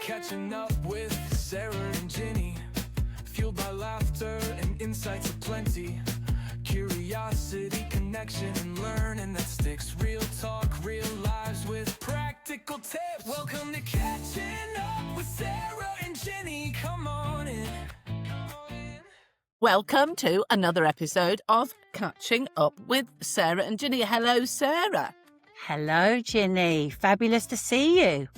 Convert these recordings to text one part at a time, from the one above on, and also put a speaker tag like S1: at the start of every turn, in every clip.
S1: Catching up with Sarah and Ginny, fueled by laughter and insights aplenty. Curiosity, connection, and learning that sticks. Real talk, real lives with practical tips. Welcome to Catching Up with Sarah and Ginny. Come on in.
S2: Welcome to another episode of Catching Up with Sarah and Ginny. Hello, Sarah.
S3: Hello, Ginny. Fabulous to see you.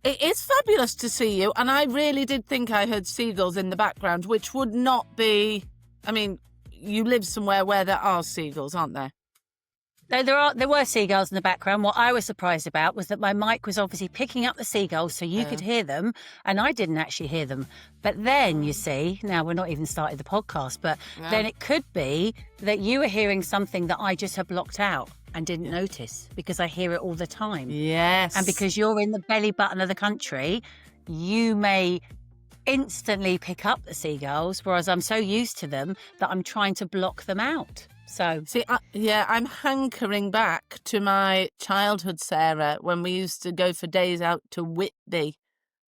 S2: It is fabulous to see you, and I really did think I heard seagulls in the background, which would not be... I mean, you live somewhere where there are seagulls, aren't there?
S3: No, there were seagulls in the background. What I was surprised about was that my mic was obviously picking up the seagulls so you could hear them, and I didn't actually hear them. But then, you see, now we're not even started the podcast, but then it could be that you were hearing something that I just had blocked out and didn't notice, because I hear it all the time.
S2: Yes.
S3: And because you're in the belly button of the country, you may instantly pick up the seagulls, whereas I'm so used to them that I'm trying to block them out. So,
S2: See, I'm hankering back to my childhood, Sarah, when we used to go for days out to Whitby,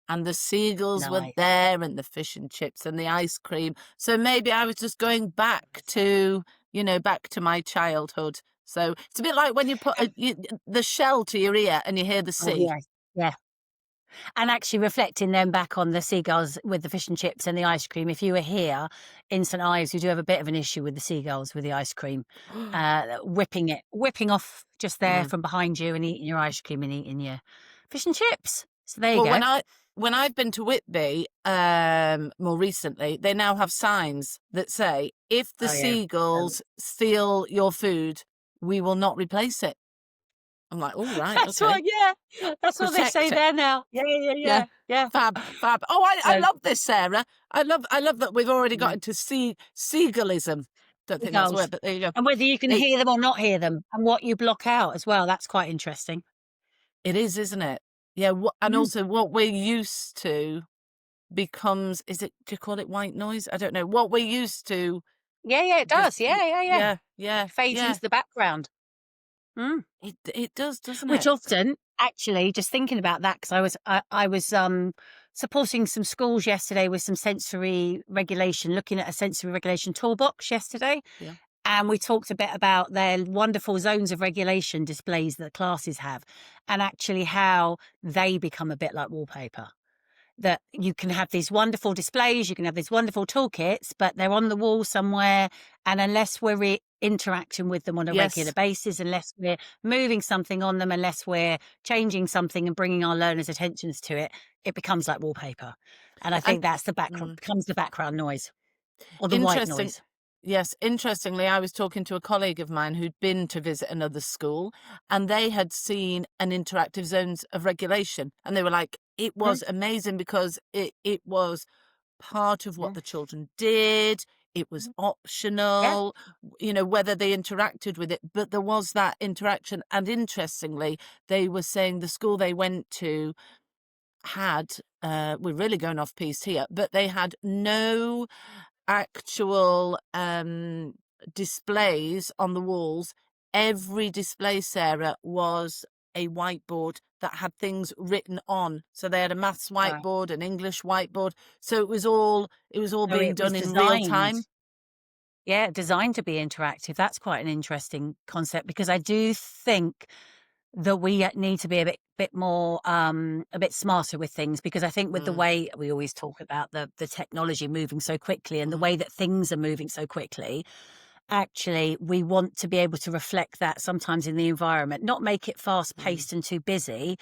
S2: and the seagulls were
S3: Nice.
S2: there, and the fish and chips and the ice cream. So maybe I was just going back to, back to my childhood. So it's a bit like when you put the shell to your ear and you hear the sea.
S3: Yeah. And actually reflecting them back on the seagulls with the fish and chips and the ice cream. If you were here in St Ives, we do have a bit of an issue with the seagulls with the ice cream, whipping off just there from behind you and eating your ice cream and eating your fish and chips. So there you go.
S2: When I've been to Whitby more recently, they now have signs that say, if the seagulls steal your food, we will not replace it. I'm like, oh, right.
S3: That's
S2: okay.
S3: That's what they say there now. Yeah.
S2: Fab. Oh, I love this, Sarah. I love that we've already got into seagullism. Don't think that's a word, but there you go.
S3: And whether you can hear them or not hear them, and what you block out as well. That's quite interesting.
S2: It is, isn't it? Yeah. And also what we're used to becomes, do you call it white noise? I don't know. What we're used to.
S3: Yeah, it does. Yeah. Fades into the background.
S2: It does, doesn't it?
S3: Which often, actually, just thinking about that, because I was supporting some schools yesterday with some sensory regulation, looking at a sensory regulation toolbox yesterday.
S2: Yeah.
S3: And we talked a bit about their wonderful zones of regulation displays that classes have, and actually how they become a bit like wallpaper. That you can have these wonderful displays, you can have these wonderful toolkits, but they're on the wall somewhere. And unless we're interacting with them on a regular basis, unless we're moving something on them, unless we're changing something and bringing our learners' attentions to it, it becomes like wallpaper. And I think that's the background, becomes the background noise or the white noise.
S2: Yes, interestingly, I was talking to a colleague of mine who'd been to visit another school, and they had seen an interactive zones of regulation, and they were like, it was amazing because it was part of what the children did. It was optional, whether they interacted with it, but there was that interaction. And interestingly, they were saying the school they went to had, we're really going off piece here, but they had no actual displays on the walls. Every display, Sarah, was a whiteboard that had things written on. So they had a maths whiteboard, an English whiteboard. So it was all being done in real time.
S3: Yeah, designed to be interactive. That's quite an interesting concept, because I do think that we need to be a bit more, a bit smarter with things, because I think with the way we always talk about the technology moving so quickly and the way that things are moving so quickly, actually, we want to be able to reflect that sometimes in the environment, not make it fast paced and too busy,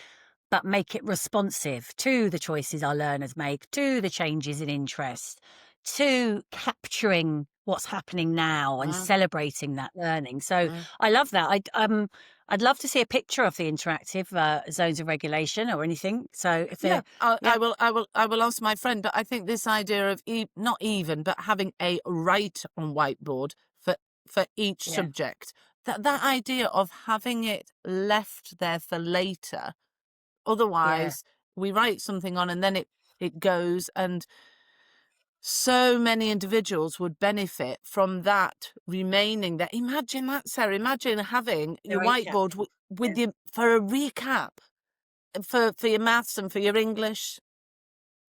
S3: but make it responsive to the choices our learners make, to the changes in interest, to capturing what's happening now and celebrating that learning. So I love that. I'd love to see a picture of the interactive zones of regulation or anything. So if
S2: I will ask my friend. But I think this idea of not even, but having a write on whiteboard for each subject, that idea of having it left there for later. Otherwise, we write something on and then it goes, and so many individuals would benefit from that remaining there. Imagine that, Sarah. Imagine having your whiteboard with you for a recap for your maths and for your English.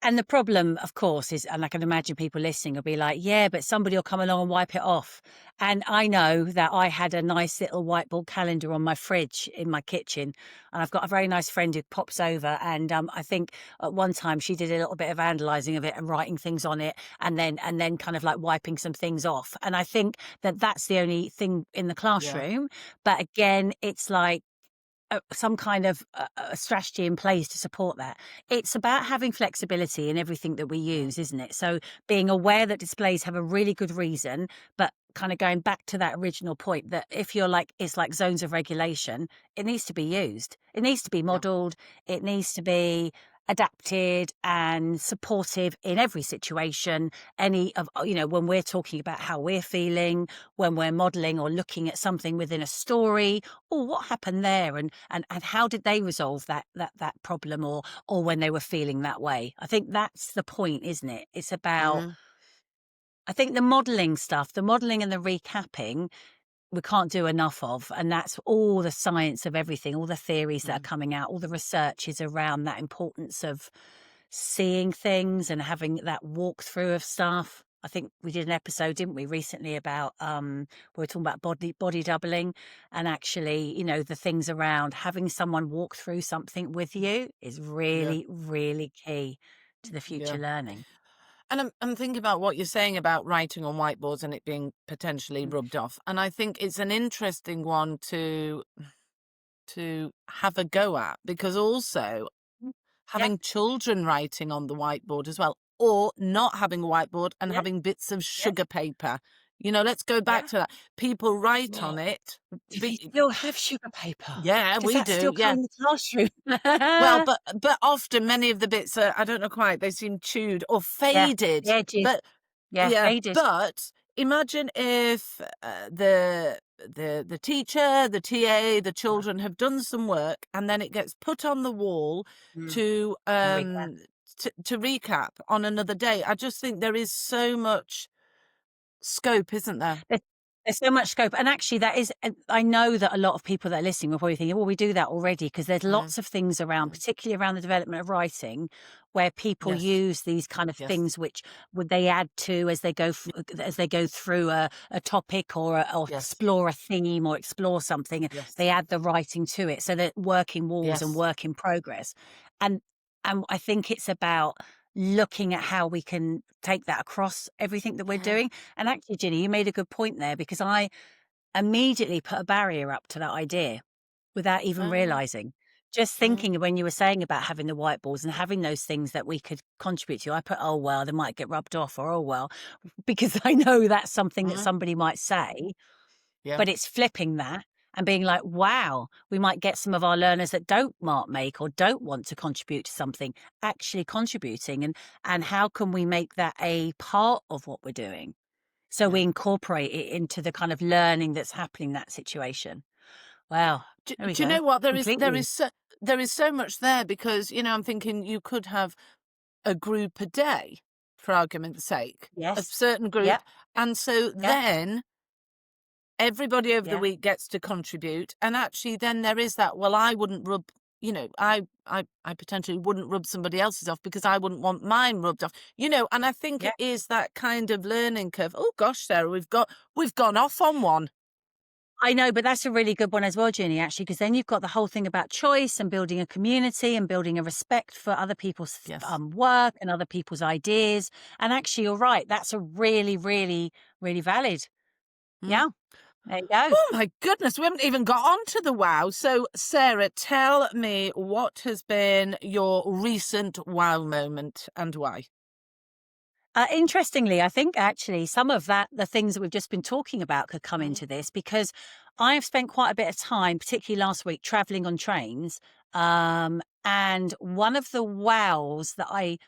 S3: And the problem, of course, is, and I can imagine people listening will be like, yeah, but somebody will come along and wipe it off. And I know that I had a nice little whiteboard calendar on my fridge in my kitchen. And I've got a very nice friend who pops over. And I think at one time she did a little bit of vandalizing of it and writing things on it and then kind of like wiping some things off. And I think that that's the only thing in the
S2: Yeah.
S3: classroom. But again, it's like, some kind of a strategy in place to support that. It's about having flexibility in everything that we
S2: Mm.
S3: use, isn't it? So being aware that displays have a really good reason, but kind of going back to that original point that if you're like, it's like zones of regulation, it needs to be used. It needs to be
S2: Yeah.
S3: modeled. It needs to be adapted and supportive in every situation. Any of, when we're talking about how we're feeling, when we're modeling or looking at something within a story, or what happened there, and how did they resolve that problem, or when they were feeling that way. I think that's the point, isn't it? It's about,
S2: Mm.
S3: I think, the modeling stuff, the modeling and the recapping, we can't do enough of. And that's all the science of everything, all the theories that are
S2: Mm.
S3: coming out, all the research is around that importance of seeing things and having that walkthrough of stuff. I think we did an episode, didn't we, recently about we were talking about body doubling, and actually, the things around having someone walk through something with you is
S2: Yeah.
S3: really, really key to the
S2: Yeah.
S3: future learning.
S2: And I'm thinking about what you're saying about writing on whiteboards and it being potentially
S3: Mm.
S2: rubbed off. And I think it's an interesting one to have a go at, because also
S3: Mm. Yeah,
S2: having children writing on the whiteboard as well, or not having a whiteboard and
S3: yeah,
S2: having bits of
S3: yeah,
S2: sugar paper. Let's go back
S3: yeah.
S2: to that. People write on it.
S3: Do they
S2: Be,
S3: still have sugar paper?
S2: yeah,
S3: Does
S2: we
S3: that
S2: do.
S3: still come
S2: Yeah.
S3: in the classroom?
S2: Well, but often many of the bits are, I don't know quite, they seem chewed or
S3: Yeah, the
S2: faded.
S3: edges.
S2: But
S3: Yeah,
S2: yeah,
S3: faded.
S2: but imagine if the teacher, the TA, the
S3: Yeah.
S2: children have done some work and then it gets put on the wall
S3: Mm.
S2: to
S3: And recap.
S2: to recap on another day. I just think there is so much scope, isn't there?
S3: There's there's so much scope, and actually that is, and I know that a lot of people that are listening will probably thinking, "Well, we do that already," because there's
S2: Mm,
S3: lots of things around,
S2: mm.
S3: particularly around the development of writing, where people
S2: Yes,
S3: use these kind of
S2: yes,
S3: things which would they add to as they go as they go through a topic, or
S2: yes,
S3: explore a theme or explore something, and
S2: yes,
S3: they add the writing to it, so that working walls and
S2: yes.
S3: work in progress. And I think it's about looking at how we can take that across everything that we're
S2: Yeah.
S3: doing. And actually, Ginny, you made a good point there, because I immediately put a barrier up to that idea without even
S2: Uh,
S3: realizing. Just
S2: mm,
S3: thinking when you were saying about having the whiteboards and having those things that we could contribute to, I put, oh, well, they might get rubbed off, or, oh, well, because I know that's something that
S2: mm,
S3: somebody might say,
S2: yeah.
S3: but it's flipping that and being like, wow, we might get some of our learners that don't mark make or don't want to contribute to something actually contributing. And how can we make that a part of what we're doing? So we
S2: Yeah.
S3: incorporate it into the kind of learning that's happening in that situation. Wow. There we
S2: Do you
S3: go.
S2: know what?
S3: Completely.
S2: There is so much there, because I'm thinking you could have a group a day, for argument's sake, a
S3: Yes.
S2: certain
S3: Yeah.
S2: group, and so
S3: Yeah.
S2: then everybody over the
S3: Yeah.
S2: week gets to contribute, and actually then there is that. Well, I wouldn't rub. I potentially wouldn't rub somebody else's off because I wouldn't want mine rubbed off. And I think
S3: Yeah.
S2: it is that kind of learning curve. Oh gosh, Sarah, we've gone off on one.
S3: I know, but that's a really good one as well, Ginny, actually, because then you've got the whole thing about choice and building a community and building a respect for other people's
S2: Yes.
S3: work and other people's ideas. And actually, you're right. That's a really, really, really valid.
S2: Mm.
S3: Yeah. There you go.
S2: Oh my goodness, we haven't even got on to the wow. So, Sarah, tell me, what has been your recent wow moment and why?
S3: Interestingly, I think actually some of that, the things that we've just been talking about, could come
S2: Mm,
S3: into this, because I have spent quite a bit of time, particularly last week, traveling on trains. And one of the wows that I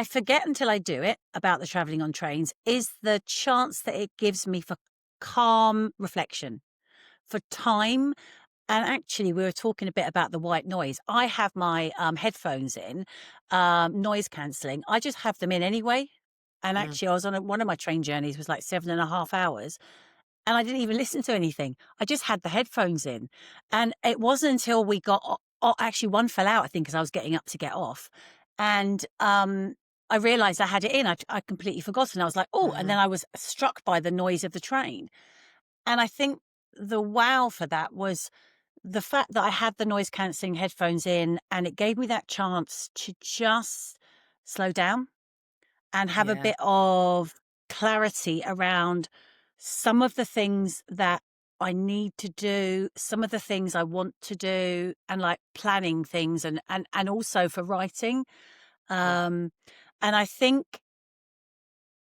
S3: forget until I do it about the traveling on trains is the chance that it gives me for calm reflection, for time. And actually, we were talking a bit about the white noise. I have my headphones in, noise cancelling. I just have them in anyway. And
S2: mm,
S3: actually, I was on one of my train journeys was like 7.5 hours, and I didn't even listen to anything. I just had the headphones in, and it wasn't until we got actually one fell out, I think, as I was getting up to get off, and I realized I had it in. I completely forgotten. I was like, oh, and then
S2: Mhm.
S3: I was struck by the noise of the train. And I think the wow for that was the fact that I had the noise cancelling headphones in, and it gave me that chance to just slow down and have a
S2: Yeah.
S3: bit of clarity around some of the things that I need to do, some of the things I want to do, and like planning things and also for writing.
S2: Yeah.
S3: Um, and I think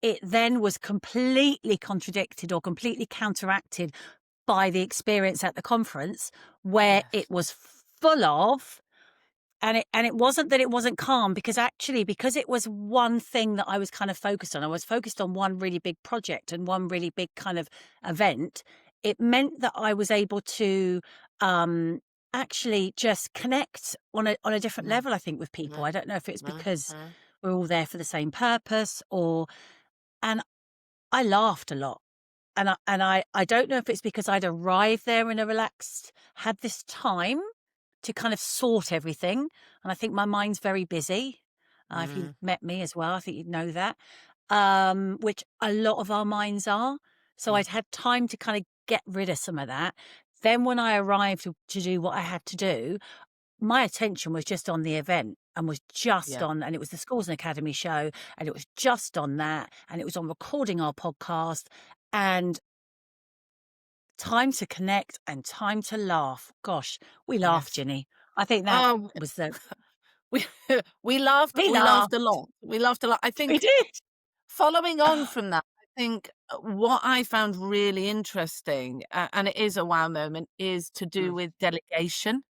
S3: it then was completely contradicted or completely counteracted by the experience at the conference where it
S2: Yes.
S3: was full of, and it wasn't that it wasn't calm, because actually, because it was one thing that I was kind of focused on, I was focused on one really big project and one really big kind of event. It meant that I was able to um actually just connect on a different
S2: Mhm.
S3: level, I think, with people.
S2: Mhm.
S3: I don't know if it's because
S2: Mhm.
S3: we're all there for the same purpose, or and I laughed a lot. And I don't know if it's because I'd arrived there in a relaxed, had this time to kind of sort everything. And I think my mind's very busy. If you've
S2: Mhm.
S3: met me as well, I think you'd know that, which a lot of our minds are. So
S2: Mm.
S3: I'd had time to kind of get rid of some of that. Then when I arrived to do what I had to do, my attention was just on the event and was just
S2: Yeah.
S3: on, and it was the Schools and Academy show, and it was just on that, and it was on recording our podcast, and time to connect and time to laugh. Gosh, we laughed,
S2: Yes.
S3: Ginny. I think that
S2: Oh,
S3: was the
S2: we we laughed
S3: we
S2: we laughed a
S3: laughed.
S2: lot. We laughed a lot. I
S3: We
S2: think
S3: did.
S2: following on from that, I think, what I found really interesting, and it is a wow moment, is to do
S3: Mm,
S2: with delegation.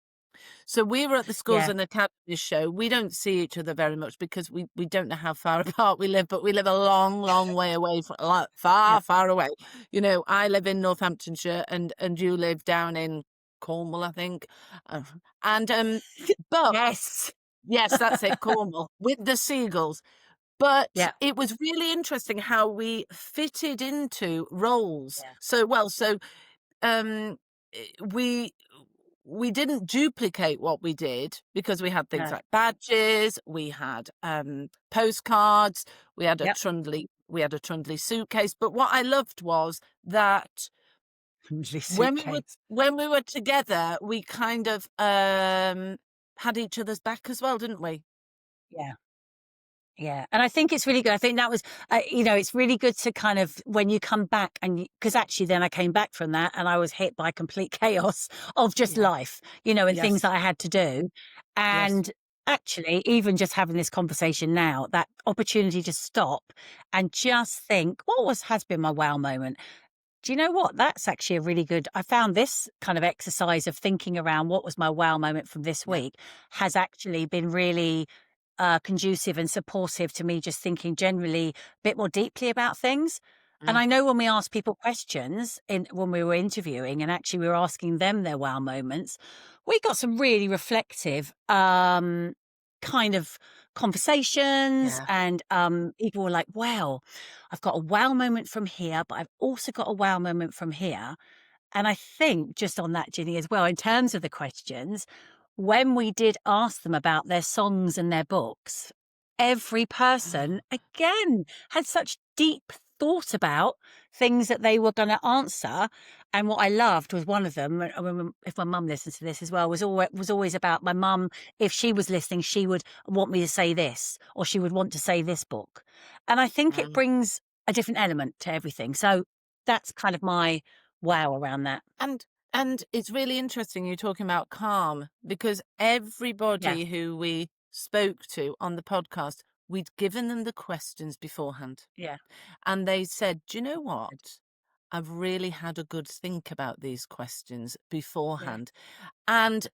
S2: So we were at the Schools
S3: yeah,
S2: and Academies show. We don't see each other very much because we don't know how far apart we live, but we live a long, long way away from
S3: yeah.
S2: far, far away. You know, I live in Northamptonshire and you live down in Cornwall, I think. Uh, and but
S3: Yes.
S2: yes, that's it, Cornwall with the seagulls. But
S3: Yeah,
S2: it was really interesting how we fitted into roles
S3: yeah,
S2: so well. So um, we didn't duplicate what we did because we had things
S3: no,
S2: like badges, we had postcards,
S3: yep.
S2: we had a trundly suitcase. But what I loved was that
S3: Usually
S2: when we were
S3: suitcase.
S2: together, we kind of had each other's back as well, didn't we?
S3: Yeah. Yeah, and I think it's really good. I think that was, it's really good to kind of, when you come back, and because actually then I came back from that and I was hit by complete chaos of just
S2: Yeah.
S3: life, and things
S2: Yes.
S3: that I had to do.
S2: Yes.
S3: And actually, even just having this conversation now, that opportunity to stop and just think, what has been my wow moment? Do you know what? That's actually a really good. I found this kind of exercise of thinking around what was my wow moment from this
S2: Yeah.
S3: week has actually been really conducive and supportive to me just thinking generally a bit more deeply about things. And
S2: Mm.
S3: I know when we ask people questions when we were interviewing, and actually we were asking them their wow moments, we got some really reflective kind of conversations,
S2: Yeah.
S3: and people were like, "Wow, I've got a wow moment from here, but I've also got a wow moment from here." And I think just on that, Ginny, as well, in terms of the questions, when we did ask them about their songs and their books, every person,
S2: Oh.
S3: again, had such deep thought about things that they were going to answer. And what I loved was one of them, if my mum listens to this as well, was always about my mum. If she was listening, she would want me to say this, or she would want to say this book. And I think it
S2: Mm.
S3: brings a different element to everything. So that's kind of my wow around that.
S2: And it's really interesting you talking about calm because
S3: Yeah,
S2: everybody who we spoke to on the podcast, we'd given them the questions beforehand.
S3: yeah,
S2: And they said, "Do you know
S3: good.
S2: what? I've really had a good think about these questions
S3: Yeah,
S2: beforehand." And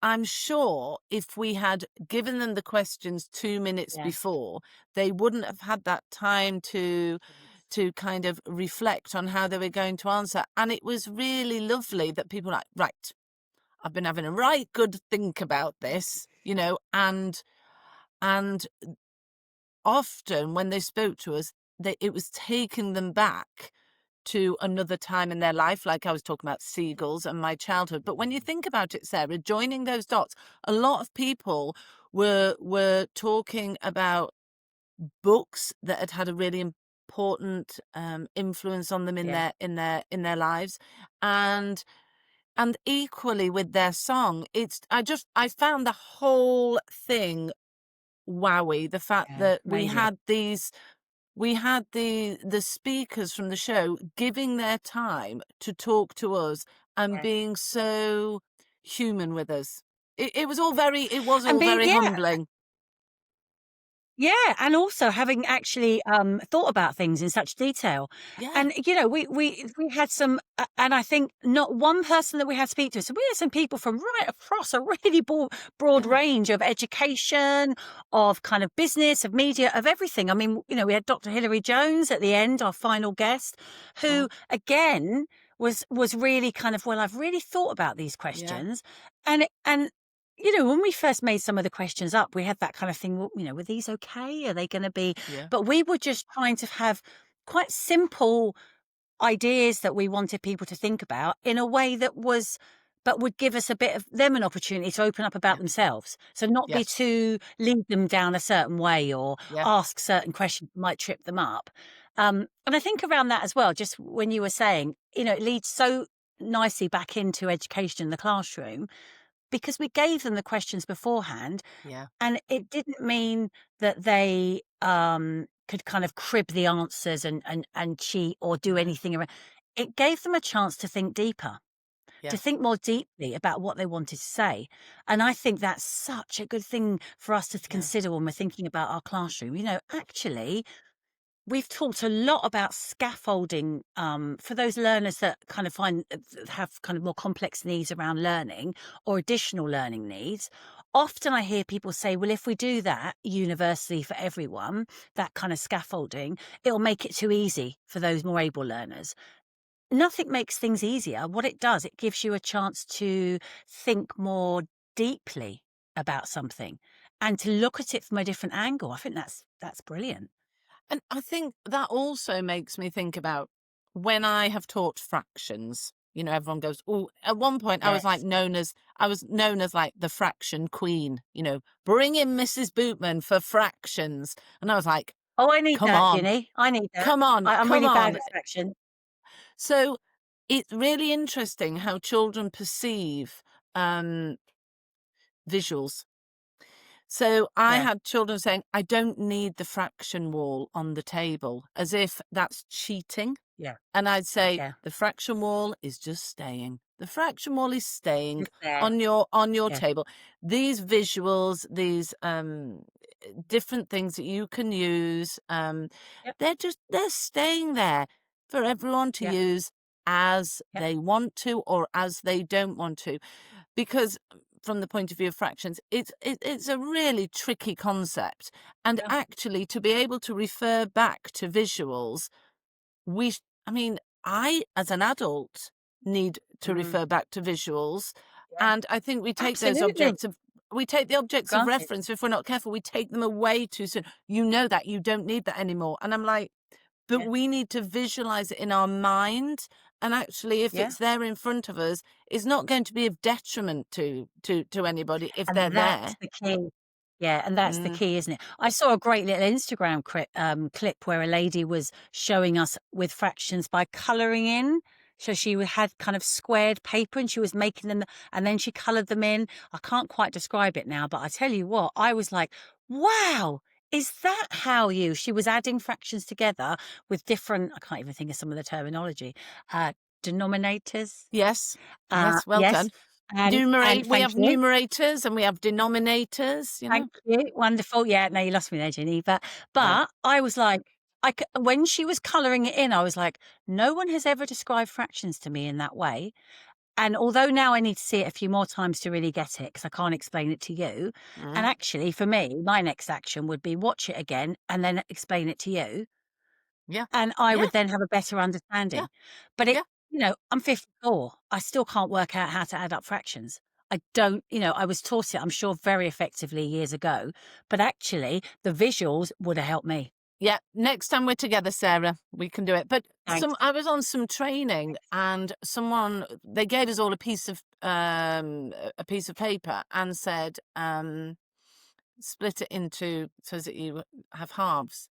S2: I'm sure if we had given them the questions 2 minutes
S3: yeah.
S2: before, they wouldn't have had that time to kind of reflect on how they were going to answer. And it was really lovely that people were like, right, I've been having a right good think about this, and often when they spoke to us, it was taking them back to another time in their life, like I was talking about seagulls and my childhood. But when you think about it, Sarah, joining those dots, a lot of people were talking about books that had had a really important influence on them in
S3: Yeah.
S2: their lives, and equally with their song. I found the whole thing wowie. The fact
S3: Yeah.
S2: that
S3: Amazing.
S2: we had the speakers from the show giving their time to talk to us and
S3: Yeah.
S2: being so human with us. It was
S3: And
S2: all
S3: being,
S2: very
S3: yeah.
S2: humbling.
S3: Yeah, and also having actually thought about things in such detail,
S2: Yeah,
S3: and we had some, and I think not one person that we had speak to. So we had some people from right across a really broad
S2: yeah.
S3: range of education, of kind of business, of media, of everything. I mean, we had Dr. Hilary Jones at the end, our final guest, who
S2: Oh,
S3: again was really kind of, well, I've really thought about these
S2: yeah,
S3: questions, and when we first made some of the questions up, we had that kind of thing, well, were these okay? Are they going to be?
S2: yeah,
S3: But we were just trying to have quite simple ideas that we wanted people to think about in a way but would give us a bit of them an opportunity to open up about
S2: yeah.
S3: themselves. So not be
S2: Yes,
S3: too lead them down a certain way or
S2: yeah,
S3: ask certain questions that might trip them up. And I think around that as well, just when you were saying, it leads so nicely back into education in the classroom because we gave them the questions beforehand,
S2: yeah,
S3: and it didn't mean that they could kind of crib the answers and cheat or do
S2: no,
S3: anything around. It gave them a chance to think deeper, to
S2: yeah,
S3: think more deeply about what they wanted to say. And I think that's such a good thing for us to
S2: yeah,
S3: consider when we're thinking about our classroom. Actually, we've talked a lot about scaffolding for those learners that kind of have kind of more complex needs around learning or additional learning needs. Often I hear people say, well, if we do that universally for everyone, that kind of scaffolding, it'll make it too easy for those more able learners. Nothing makes things easier. What it does, it gives you a chance to think more deeply about something and to look at it from a different angle. I think that's brilliant.
S2: and I think that also makes me think about when I have taught fractions. Everyone goes, "Oh," at one point,
S3: Yes.
S2: I was known as, like, the fraction queen, "Bring in Mrs. Bootman for fractions," and I was like,
S3: Oh, I need
S2: "Come
S3: that,
S2: on,
S3: Ginny. I need that.
S2: come on,
S3: I'm
S2: come
S3: really bad
S2: on."
S3: at fraction.
S2: So, it's really interesting how children perceive, um, visuals. So I
S3: Yeah,
S2: had children saying, "I don't need the fraction wall on the table," as if that's cheating.
S3: yeah,
S2: And I'd say,
S3: yeah.
S2: "The fraction wall is just staying. The fraction wall is staying
S3: Just there.
S2: on your
S3: Yeah,
S2: table. These visuals, these different things that you can use,
S3: yep,
S2: they're staying there for everyone to
S3: yep,
S2: use as
S3: yep,
S2: they want to or as they don't want to." Because from the point of view of fractions, it's a really tricky concept. And
S3: yeah,
S2: actually, to be able to refer back to visuals, I mean, I, as an adult, need to
S3: mm,
S2: refer back to visuals.
S3: yeah.
S2: And I think
S3: Absolutely.
S2: we take the objects of
S3: Granted.
S2: reference, if we're not careful, we take them away too soon. You know that you don't need that anymore. And I'm like, but
S3: Yeah,
S2: we need to visualize it in our mind. And actually, if
S3: yeah.
S2: it's there in front of us, it's not going to be of detriment to anybody if they're
S3: And that's
S2: there.
S3: the key. Yeah, and that's the
S2: Mm,
S3: key, isn't it? I saw a great little Instagram clip where a lady was showing us with fractions by colouring in. So she had kind of squared paper and she was making them, and then she coloured them in. I can't quite describe it now, but I tell you what, I was like, wow, is that how you? She was adding fractions together with different, I can't even think of some of the terminology, uh, denominators.
S2: yes, yes, well
S3: Yes.
S2: done. Numerate. We
S3: Thank
S2: have
S3: you.
S2: numerators and we have denominators.
S3: Thank you. Wonderful. Yeah, no, you lost me there, Ginny. But
S2: Yeah.
S3: but I was like, when she was colouring it in, I was like, no one has ever described fractions to me in that way. And although now I need to see it a few more times to really get it, because I can't explain it to you. And
S2: Mm,
S3: actually, for me, my next action would be watch it again and then explain it to you.
S2: yeah.
S3: And I
S2: Yeah.
S3: would then have a better
S2: Yeah.
S3: understanding. But
S2: Yeah.
S3: I'm 54. I still can't work out how to add up fractions. I don't, I was taught it, I'm sure, very effectively years ago. But actually, the visuals would have helped me.
S2: Yeah, next time we're together, Sarah, we can do it. But
S3: Thanks.
S2: I was on some training,
S3: Thanks.
S2: and they gave us all a piece of paper and said, split it into so that you have halves.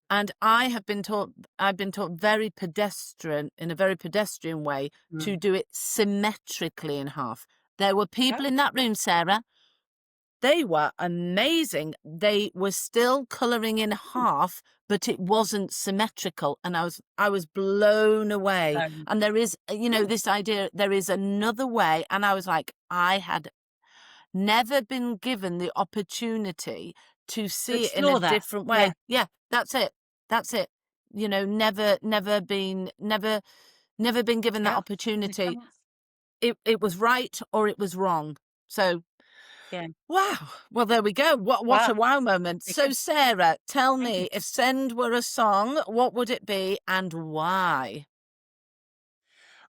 S2: And I've been taught very pedestrian, in a very pedestrian way, to
S3: Mm.
S2: do it symmetrically in half. There were people
S3: Oh,
S2: in that room, Sarah, they were amazing. They were still colouring in half, but it wasn't symmetrical, and I was blown away.
S3: so
S2: And there is, this idea there is another way, and I was like, I had never been given the opportunity to
S3: to
S2: see it in a
S3: explore that.
S2: different
S3: Yeah.
S2: way. Yeah, that's it. That's it. Never been given that
S3: Yeah. The
S2: opportunity.
S3: chance.
S2: It was right or it was wrong. So,
S3: Yeah.
S2: wow. Well, there we go. What
S3: Well,
S2: a wow moment. So,
S3: because
S2: Sarah, tell
S3: thank you.
S2: me, if send were a song, what would it be and why?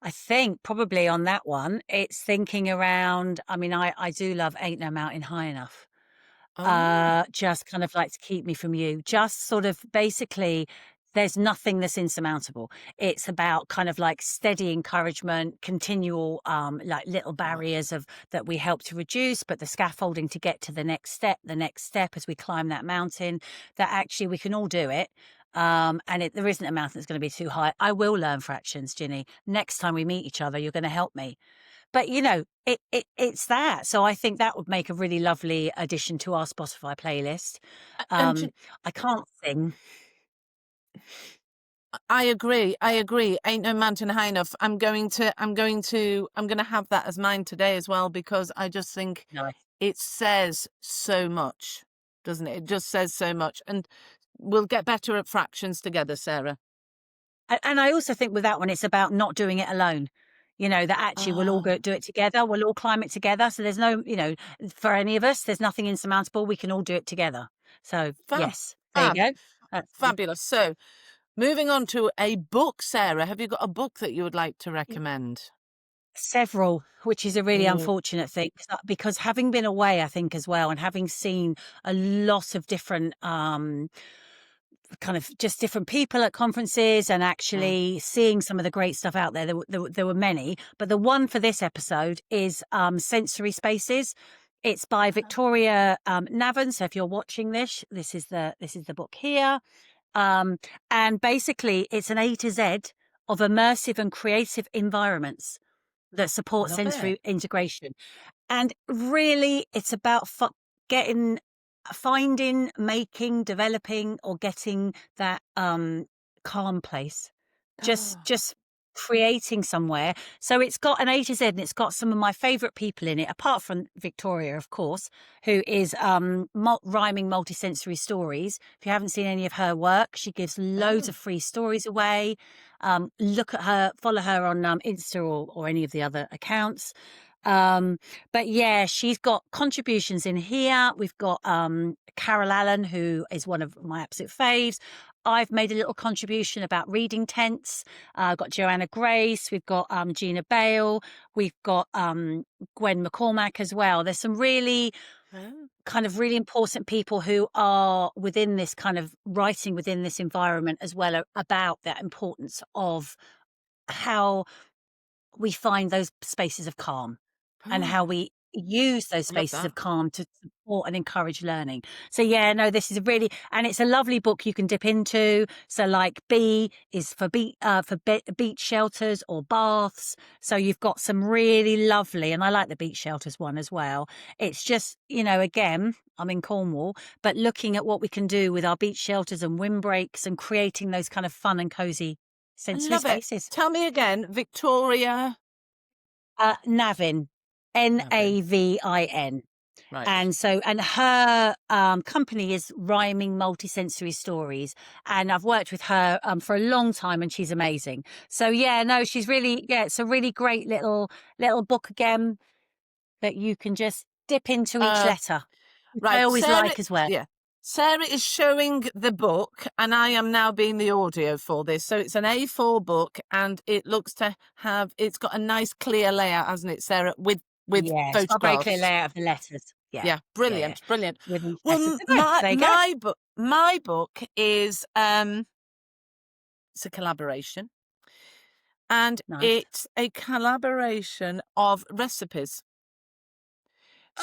S3: I think probably on that one, it's thinking around. I mean, I do love "Ain't No Mountain High Enough."
S2: Oh,
S3: Just kind of like to keep me from you. Just sort of basically, there's nothing that's insurmountable. It's about kind of like steady encouragement, continual, like little
S2: oh,
S3: barriers of that we help to reduce, but the scaffolding to get to the next step as we climb that mountain, that actually we can all do it. There isn't a mountain that's going to be too high. I will learn fractions, Ginny. Next time we meet each other, you're going to help me. But, it's that. So I think that would make a really lovely addition to our Spotify playlist.
S2: and
S3: Um, I can't sing.
S2: I agree. I agree. Ain't no mountain high enough. I'm going to have that as mine today as well, because I just think
S3: No.
S2: it says so much, doesn't it? It just says so much. And we'll get better at fractions together, Sarah.
S3: And I also think with that one, it's about not doing it alone. That actually we'll all
S2: Oh,
S3: go do it together. We'll all climb it together. So there's no, for any of us, there's nothing insurmountable. We can all do it together. So
S2: fab,
S3: yes, there you
S2: fab,
S3: go. That's
S2: fabulous. So, moving on to a book, Sarah. Have you got a book that you would like to
S3: y-
S2: recommend?
S3: several, which is a really
S2: Mm,
S3: unfortunate thing because having been away, I think as well, and having seen a lot of different, kind of just different people at conferences and
S2: mm,
S3: actually seeing some of the great stuff out there. There were many, but the one for this episode is Sensory Spaces. It's by Victoria Navin. So if you're watching this, this is the book here. Um, and basically, it's an A to Z of immersive and creative environments that support
S2: love it.
S3: sensory integration. And really, it's about getting, finding, making, developing, or getting that calm place. Just creating somewhere. So it's got an A to Z, and it's got some of my favorite people in it, apart from Victoria, of course, who is rhyming multisensory stories. If you haven't seen any of her work, she gives loads
S2: Oh,
S3: of free stories away. Look at her, follow her on Insta or any of the other accounts. But yeah, she's got contributions in here. We've got Carol Allen, who is one of my absolute faves. I've made a little contribution about reading tents. Got Joanna Grace. We've got Gina Bale. We've got Gwen McCormack as well. There's some really
S2: oh.
S3: kind of really important people who are within this kind of writing within this environment as well about that importance of how we find those spaces of calm and how we use those
S2: Love
S3: spaces
S2: that.
S3: of calm to support and encourage learning. So yeah, no, this is a really, and it's a lovely book you can dip into. So like B is for beach shelters or baths. So you've got some really lovely, and I like the beach shelters one as well. It's just, again, I'm in Cornwall, but looking at what we can do with our beach shelters and windbreaks and creating those kind of fun and cozy
S2: I
S3: sensory
S2: love it.
S3: spaces.
S2: Tell me again, Victoria
S3: Navin,
S2: Navin.
S3: Navin.
S2: Right.
S3: And her company is Rhyming Multisensory Stories. And I've worked with her for a long time, and she's amazing. So yeah, no, she's really, yeah, it's a really great little book again that you can just dip into each
S2: Uh,
S3: letter, which I
S2: right.
S3: always
S2: Sarah,
S3: like as well.
S2: yeah. Sarah is showing the book, and I am now being the audio for this. So it's an A4 book, and it looks to have, it's got a nice clear layout, hasn't it, Sarah, with
S3: Yeah, it's got a very clear
S2: photographs.
S3: layout of the letters. Yeah,
S2: Yeah,
S3: yeah.
S2: brilliant, brilliant.
S3: With each
S2: Well,
S3: letter. So there, there you go.
S2: my book is it's a collaboration, and
S3: Nice.
S2: it's a collaboration of recipes.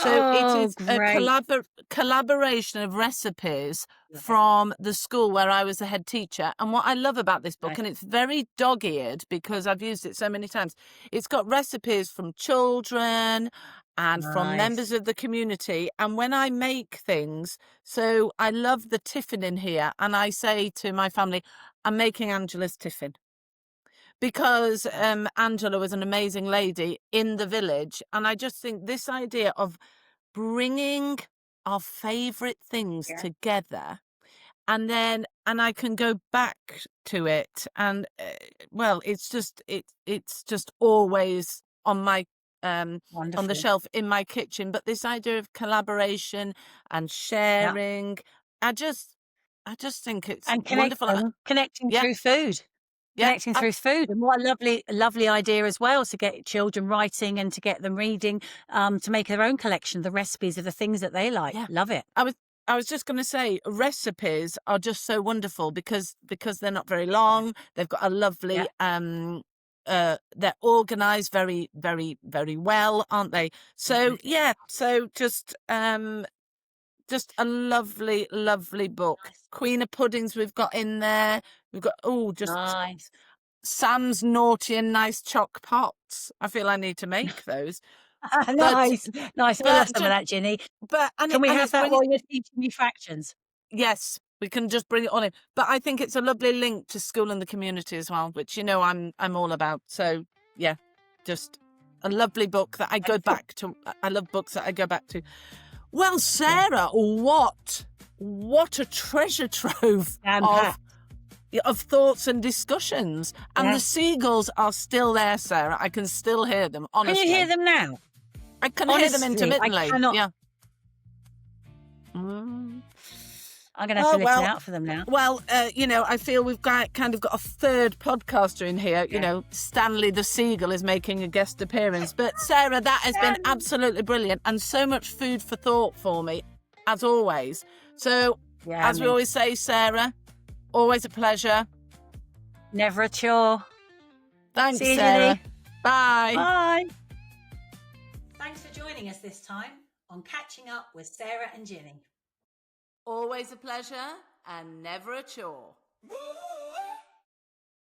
S2: So it
S3: Oh,
S2: is a
S3: great.
S2: collaboration of recipes
S3: Love it.
S2: from the school where I was the head teacher. And what I love about this book,
S3: Nice.
S2: and it's very dog-eared because I've used it so many times, it's got recipes from children and from members
S3: Nice.
S2: of the community. And when I make things, so I love the tiffin in here, and I say to my family, I'm making Angela's tiffin. Because
S3: Nice.
S2: Angela was an amazing lady in the village. And I just think this idea of bringing our favourite things
S3: Yeah.
S2: together, and I can go back to it, and well, it's just always on my on the
S3: Wonderful.
S2: shelf in my kitchen. But this idea of collaboration and
S3: Yeah.
S2: sharing, I just think it's
S3: And
S2: wonderful.
S3: connecting
S2: Yeah,
S3: through food.
S2: yeah,
S3: Connecting through food, and what a lovely idea as well to get children writing and to get them reading, to make their own collection of the recipes of the things that they like.
S2: yeah.
S3: Love it.
S2: I was I was just going to say recipes are just so wonderful because they're not very long. They've got a
S3: Yeah.
S2: lovely they're organized very very very well, aren't they? So
S3: Completely.
S2: yeah, so just a lovely lovely book.
S3: Nice.
S2: Queen of puddings we've got in there. We've got just
S3: Nice.
S2: Sam's naughty and nice choc pots. I feel I need to make those. But
S3: Nice. Nice. I love
S2: but
S3: some of that, Ginny.
S2: and
S3: Can we have
S2: it's
S3: that
S2: bringing.
S3: while you're teaching me fractions?
S2: Yes, we can just bring it on in. But I think it's a lovely link to school and the community as well, which I'm all about. So yeah, just a lovely book that I go
S3: Wonderful.
S2: back to. I love books that I go back to. Well,
S3: Yeah.
S2: Sarah, what a treasure trove
S3: Jam-packed.
S2: of thoughts and discussions. And
S3: Yeah.
S2: the seagulls are still there, Sarah. I can still hear them,
S3: Can you hear
S2: honestly.
S3: them now?
S2: I can hear them
S3: Honestly, I
S2: intermittently.
S3: cannot.
S2: Yeah. Mm.
S3: I'm gonna have to
S2: Oh,
S3: listen
S2: well,
S3: out for them now.
S2: Well, I feel we've kind of got a third podcaster in here.
S3: Yeah.
S2: Stanley the Seagull is making a guest appearance. But Sarah, that has been absolutely brilliant and so much food for thought for me, as always. So,
S3: Yeah,
S2: as we
S3: me.
S2: always say, Sarah, always a pleasure.
S3: Never a chore.
S2: Thanks,
S3: See you,
S2: Sarah.
S3: Ginny.
S2: Bye.
S3: Bye. Thanks for joining us this time on Catching Up with Sarah and Ginny.
S2: Always a pleasure and never a chore.